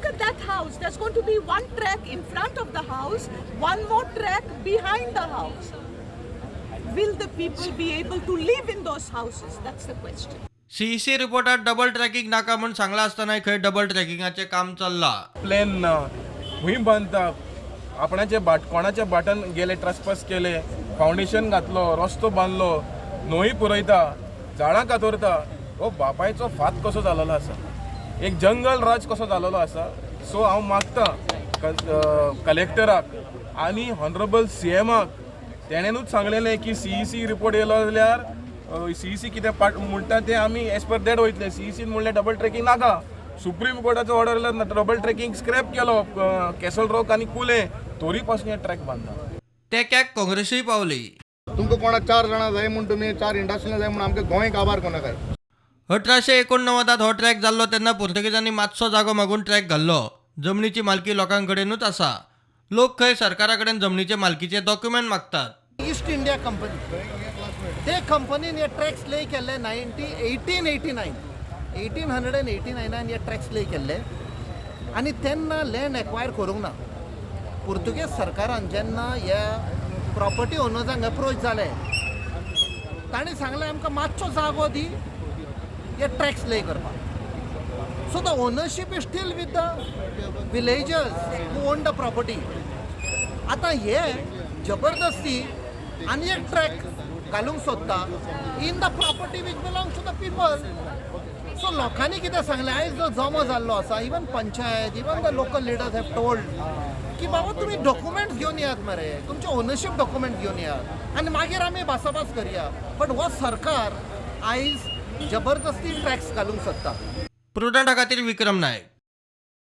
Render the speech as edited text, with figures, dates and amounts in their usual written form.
look at that house. There's going to be one track in front of the house, one more track behind the house. Will the people be able to live in those houses? That's the question. CEC रिपोर्टात double tracking नाका म्हणून सांगला असताना खंय double ट्रॅकिंगाचे काम चल्ला. Plain ना भूंय बांदता आपणाचे कोणाच्या बाटान गेले ट्रस्पास केले, फाउंडेशन घातलो, रस्तो बांदलो, न्हंय पुरयता, झाडां कातरता. हो बापायचो फात कसो जालोलो आसा, एक जंगल राज कसो जालोलो आसा. सो हांव मागता कलेक्टराक आनी हॉनरेबल CMाक तेणेनूच सांगलेलें की CEC रिपोर्ट येयलो जाल्यार CEC कितें म्हणटा तें आमी एज पर दॅट वयतले. CEC म्हणलें डबल ट्रॅकिंग नाका. सुप्रीम कोर्टाचो ऑर्डर आयलो, डबल ट्रॅकिंग स्क्रॅप केलो कॅसल रॉक आनी कुले, तोरी पासून हे ट्रॅक बांदता. ते कॅक काँग्रेसूय पावली. तुमकां कोणाक 4 जाणां जाय म्हूण तुमी 4 इंडस्ट्रीयल जाय म्हूण आमकां गोंय काबार कोणाक काय. 1889 हो ट्रॅक जाल्लो तेन्ना पुर्तुगेजांनी मातसो जागो मागून ट्रॅक घाल्लो. जमनीची मालकी लोकांकडेनूच आसा. लोक खंय सरकारा कडेन जमनीचे मालकीचे डॉक्युमेंट मागतात. ईस्ट इंडिया कंपनी ते कंपनीन हे ट्रॅक्स ले केल्ले 1889 हे ट्रॅक्स ले केल्ले आनी तेन्ना लँड एक्वायर करूंक ना. पुर्तुगेज सरकारान जेन्ना ह्या प्रॉपर्टी ओनर्सांक अप्रोच जाले, ताणें सांगलें आमकां मातसो जागो दी हे ट्रॅक्स ले करपाक. So the ownership is still with the villagers who own the property. आतां हे जबरदस्ती आनी एक ट्रॅक घालूंक सोदता in the property which belongs to the people. So लोकांनी कितें सांगलें, आयज जो जमो जाल्लो आसा, even panchayat, even the local leaders have told की बाबा तुमी डॉक्युमेंट्स घेवन येयात मरे, तुमचे ओनरशीप डॉक्युमेंट घेवन येयात आनी मागीर आमी भासाभास करया. बट हो सरकार आयज जबरदस्ती टॅक्स घालूंक सोदता. प्रुडंटा खातीर विक्रम नायक.